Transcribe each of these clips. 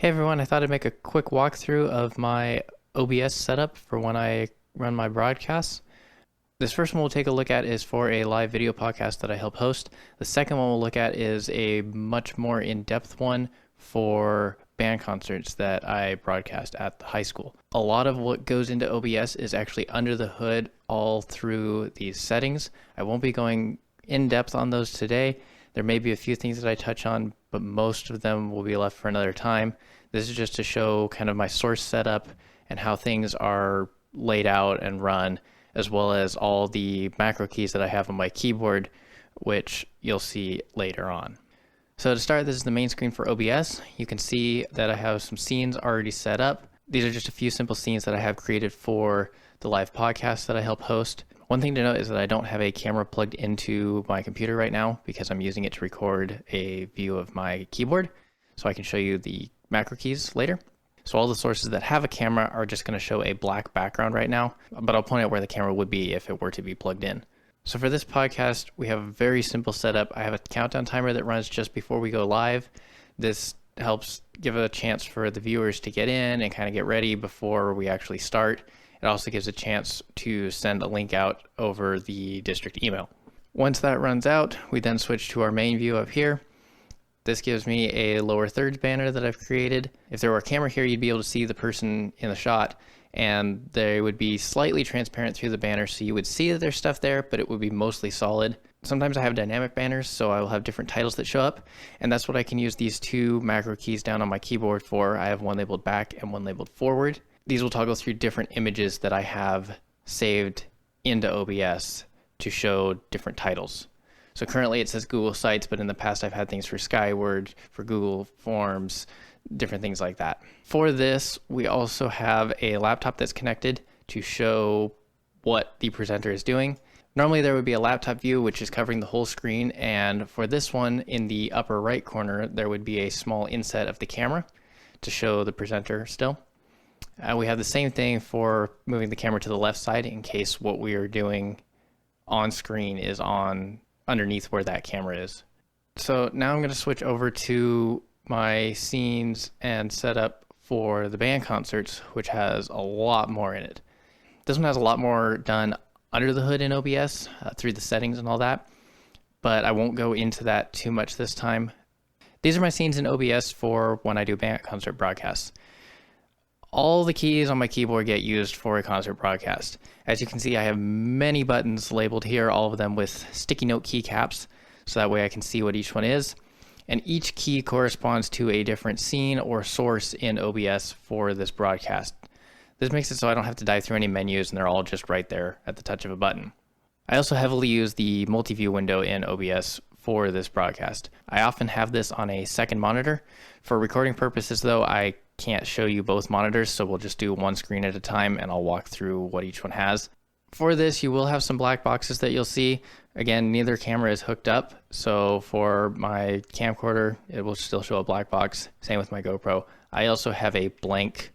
Hey everyone, I thought I'd make a quick walkthrough of my OBS setup for when I run my broadcasts. This first one we'll take a look at is for a live video podcast that I help host. The second one we'll look at is a much more in-depth one for band concerts that I broadcast at the high school. A lot of what goes into OBS is actually under the hood all through these settings. I won't be going in depth on those today. There may be a few things that I touch on, but most of them will be left for another time. This is just to show kind of my source setup and how things are laid out and run, as well as all the macro keys that I have on my keyboard, which you'll see later on. So to start, this is the main screen for OBS. You can see that I have some scenes already set up. These are just a few simple scenes that I have created for the live podcast that I help host. One thing to note is that I don't have a camera plugged into my computer right now because I'm using it to record a view of my keyboard, so I can show you the macro keys later. So all the sources that have a camera are just going to show a black background right now, but I'll point out where the camera would be if it were to be plugged in. So for this podcast, we have a very simple setup. I have a countdown timer that runs just before we go live. This helps give a chance for the viewers to get in and kind of get ready before we actually start. It also gives a chance to send a link out over the district email. Once that runs out, we then switch to our main view up here. This gives me a lower thirds banner that I've created. If there were a camera here, you'd be able to see the person in the shot, and they would be slightly transparent through the banner, so you would see that there's stuff there, but it would be mostly solid. Sometimes I have dynamic banners, so I will have different titles that show up, and that's what I can use these two macro keys down on my keyboard for. I have one labeled back and one labeled forward. These will toggle through different images that I have saved into OBS to show different titles. So currently it says Google Sites, but in the past I've had things for Skyward, for Google Forms, different things like that. For this, we also have a laptop that's connected to show what the presenter is doing. Normally there would be a laptop view which is covering the whole screen, and for this one in the upper right corner there would be a small inset of the camera to show the presenter still. We have the same thing for moving the camera to the left side in case what we are doing on screen is on underneath where that camera is. So now I'm going to switch over to my scenes and setup for the band concerts, which has a lot more in it. This one has a lot more done under the hood in OBS through the settings and all that, but I won't go into that too much this time. These are my scenes in OBS for when I do band concert broadcasts. All the keys on my keyboard get used for a concert broadcast. As you can see, I have many buttons labeled here, all of them with sticky note keycaps, so that way I can see what each one is. And each key corresponds to a different scene or source in OBS for this broadcast. This makes it so I don't have to dive through any menus and they're all just right there at the touch of a button. I also heavily use the multi-view window in OBS for this broadcast. I often have this on a second monitor. For recording purposes though, I can't show you both monitors, so we'll just do one screen at a time and I'll walk through what each one has. For this, you will have some black boxes that you'll see. Again, neither camera is hooked up, so for my camcorder, it will still show a black box. Same with my GoPro. I also have a blank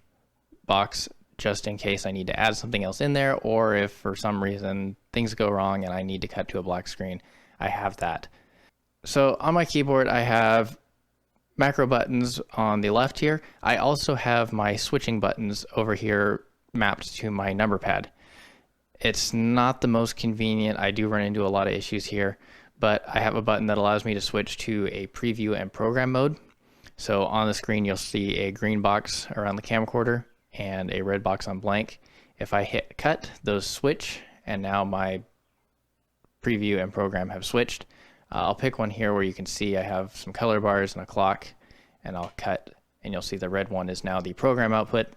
box just in case I need to add something else in there, or if for some reason things go wrong and I need to cut to a black screen, I have that. So on my keyboard, I have macro buttons on the left here. I also have my switching buttons over here mapped to my number pad. It's not the most convenient. I do run into a lot of issues here, but I have a button that allows me to switch to a preview and program mode. So on the screen, you'll see a green box around the camcorder and a red box on blank. If I hit cut, those switch, and now my preview and program have switched. I'll pick one here where you can see I have some color bars and a clock, and I'll cut, and you'll see the red one is now the program output.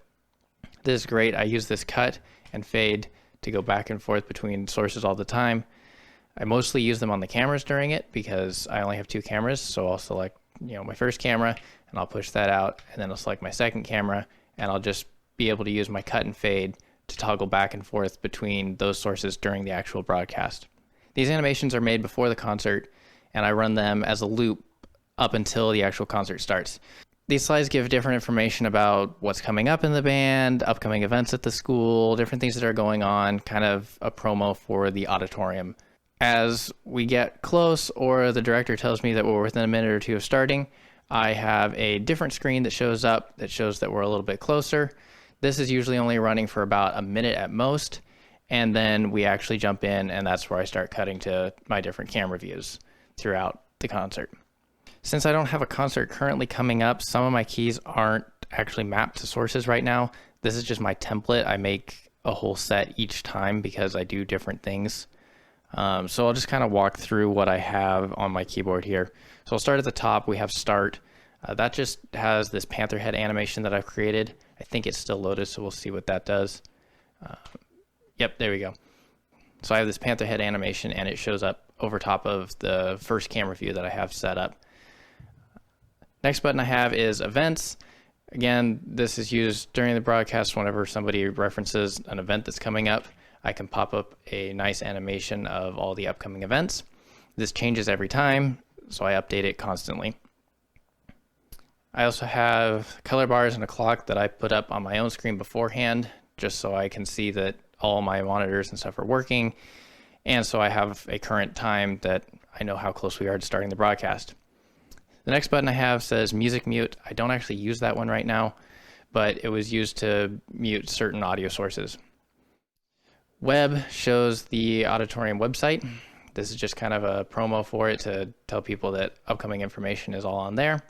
This is great. I use this cut and fade to go back and forth between sources all the time. I mostly use them on the cameras during it because I only have two cameras, so I'll select my first camera and I'll push that out, and then I'll select my second camera and I'll just be able to use my cut and fade to toggle back and forth between those sources during the actual broadcast. These animations are made before the concert, and I run them as a loop up until the actual concert starts. These slides give different information about what's coming up in the band, upcoming events at the school, different things that are going on, kind of a promo for the auditorium. As we get close or the director tells me that we're within a minute or two of starting, I have a different screen that shows up that shows that we're a little bit closer. This is usually only running for about a minute at most. And then we actually jump in, and that's where I start cutting to my different camera views throughout the concert. Since I don't have a concert currently coming up, some of my keys aren't actually mapped to sources right now. This is just my template. I make a whole set each time because I do different things. So I'll just kind of walk through what I have on my keyboard here. So I'll start at the top. We have start. That just has this panther head animation that I've created. I think it's still loaded, so we'll see what that does. Yep, there we go. So I have this panther head animation, and it shows up over top of the first camera view that I have set up. Next button I have is events. Again, this is used during the broadcast whenever somebody references an event that's coming up. I can pop up a nice animation of all the upcoming events. This changes every time, so I update it constantly. I also have color bars and a clock that I put up on my own screen beforehand, just so I can see that all my monitors and stuff are working, and so I have a current time that I know how close we are to starting the broadcast. The next button I have says music mute. I don't actually use that one right now, but it was used to mute certain audio sources. Web shows the auditorium website. This is just kind of a promo for it to tell people that upcoming information is all on there.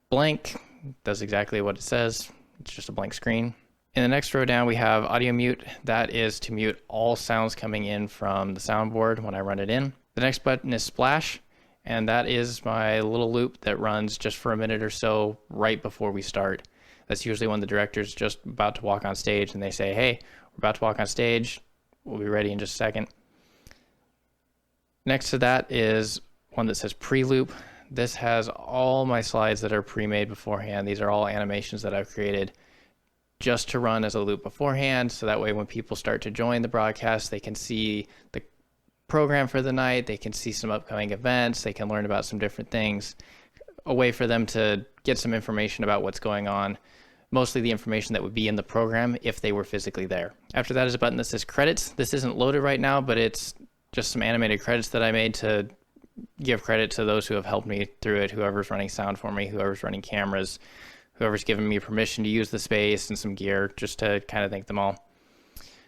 Blank does exactly what it says. It's just a blank screen. In the next row down, we have audio mute. That is to mute all sounds coming in from the soundboard when I run it in. The next button is splash, and that is my little loop that runs just for a minute or so right before we start. That's usually when the director's just about to walk on stage and they say, hey, we're about to walk on stage. We'll be ready in just a second. Next to that is one that says pre-loop. This has all my slides that are pre-made beforehand. These are all animations that I've created just to run as a loop beforehand, so that way when people start to join the broadcast, they can see the program for the night, they can see some upcoming events, they can learn about some different things, a way for them to get some information about what's going on, mostly the information that would be in the program if they were physically there. After that is a button that says credits. This isn't loaded right now, but it's just some animated credits that I made to give credit to those who have helped me through it, whoever's running sound for me, whoever's running cameras, whoever's given me permission to use the space and some gear, just to kind of thank them all.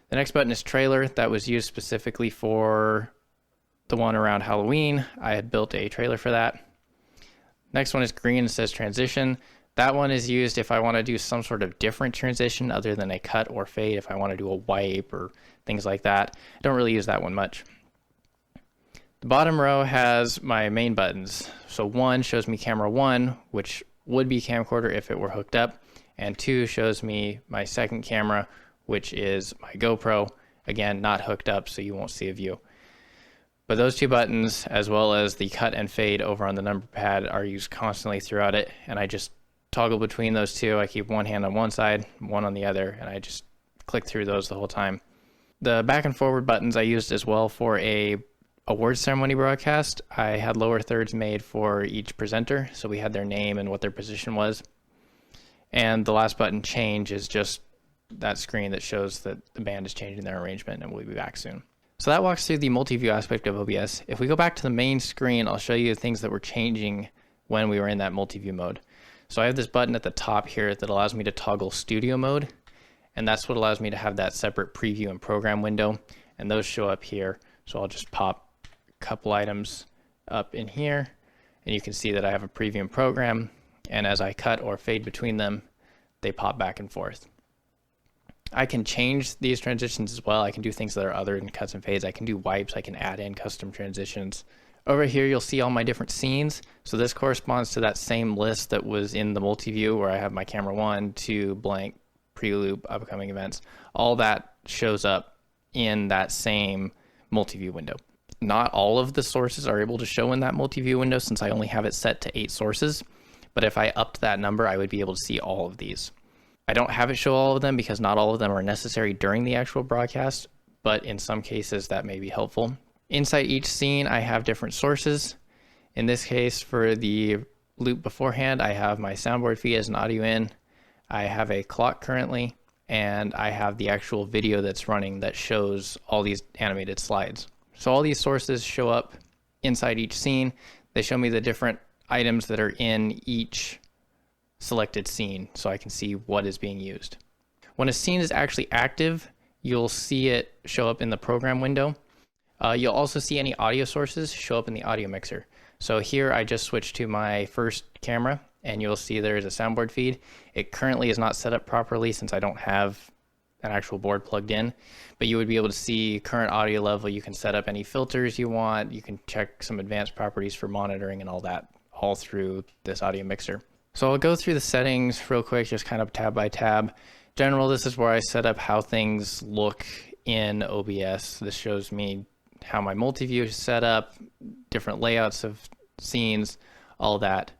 The next button is trailer. That was used specifically for the one around Halloween. I had built a trailer for that. Next one is green. It says transition. That one is used if I want to do some sort of different transition other than a cut or fade, if I want to do a wipe or things like that. I don't really use that one much. The bottom row has my main buttons. So 1 shows me camera 1, which would be camcorder if it were hooked up, and 2 shows me my second camera, which is my GoPro, again not hooked up, so you won't see a view. But those 2 buttons, as well as the cut and fade over on the number pad, are used constantly throughout it, and I just toggle between those 2. I keep one hand on one side, one on the other, and I just click through those the whole time. The back and forward buttons I used as well for a awards ceremony broadcast. I had lower thirds made for each presenter, so we had their name and what their position was. And the last button, change, is just that screen that shows that the band is changing their arrangement, and we'll be back soon. So that walks through the multi-view aspect of OBS. If we go back to the main screen, I'll show you the things that were changing when we were in that multi-view mode. So I have this button at the top here that allows me to toggle studio mode, and that's what allows me to have that separate preview and program window, and those show up here. So I'll just pop couple items up in here, and you can see that I have a preview and program, and as I cut or fade between them, they pop back and forth. I can change these transitions as well. I can do things that are other than cuts and fades. I can do wipes. I can add in custom transitions. Over here you'll see all my different scenes. So this corresponds to that same list that was in the multi-view where I have my camera 1, 2, blank, pre-loop, upcoming events. All that shows up in that same multi-view window. Not all of the sources are able to show in that multi-view window since I only have it set to 8 sources, but if I upped that number, I would be able to see all of these. I don't have it show all of them because not all of them are necessary during the actual broadcast, but in some cases that may be helpful. Inside each scene, I have different sources. In this case, for the loop beforehand, I have my soundboard feed as an audio in, I have a clock currently, and I have the actual video that's running that shows all these animated slides. So all these sources show up inside each scene. They show me the different items that are in each selected scene so I can see what is being used. When a scene is actually active, you'll see it show up in the program window. You'll also see any audio sources show up in the audio mixer. So here I just switched to my first camera and you'll see there's a soundboard feed. It currently is not set up properly since I don't have an actual board plugged in, but you would be able to see current audio level. You can set up any filters you want. You can check some advanced properties for monitoring and all that, all through this audio mixer. So I'll go through the settings real quick, just kind of tab by tab. General, this is where I set up how things look in OBS. This shows me how my multi-view is set up, different layouts of scenes, all that.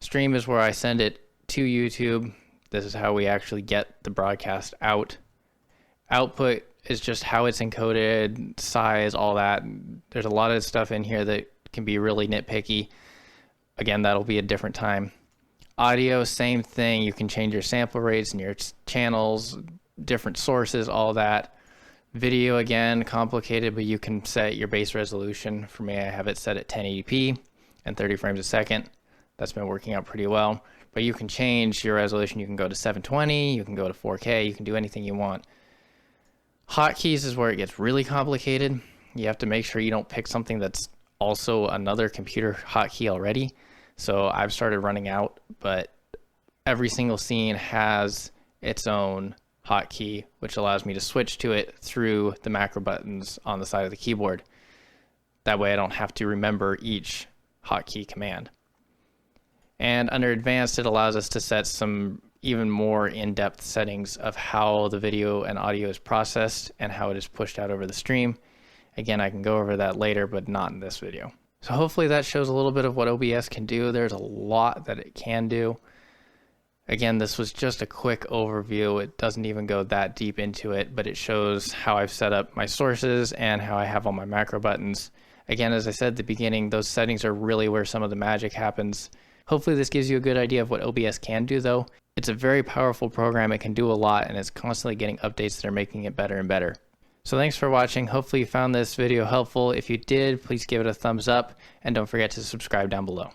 Stream is where I send it to YouTube. This is how we actually get the broadcast out. Output is just how it's encoded, size, all that. There's a lot of stuff in here that can be really nitpicky. Again, that'll be a different time. Audio, same thing. You can change your sample rates and your channels, different sources, all that. Video, again, complicated, but you can set your base resolution. For me, I have it set at 1080p and 30 frames a second. That's been working out pretty well. But you can change your resolution. You can go to 720, you can go to 4K, you can do anything you want. Hotkeys is where it gets really complicated. You have to make sure you don't pick something that's also another computer hotkey already. So I've started running out, but every single scene has its own hotkey, which allows me to switch to it through the macro buttons on the side of the keyboard. That way I don't have to remember each hotkey command. And under advanced, it allows us to set some even more in-depth settings of how the video and audio is processed and how it is pushed out over the stream. Again, I can go over that later, but not in this video. So hopefully that shows a little bit of what OBS can do. There's a lot that it can do. Again, this was just a quick overview. It doesn't even go that deep into it, but it shows how I've set up my sources and how I have all my macro buttons. Again, as I said at the beginning, those settings are really where some of the magic happens. Hopefully this gives you a good idea of what OBS can do though. It's a very powerful program. It can do a lot and it's constantly getting updates that are making it better and better. So thanks for watching. Hopefully you found this video helpful. If you did, please give it a thumbs up and don't forget to subscribe down below.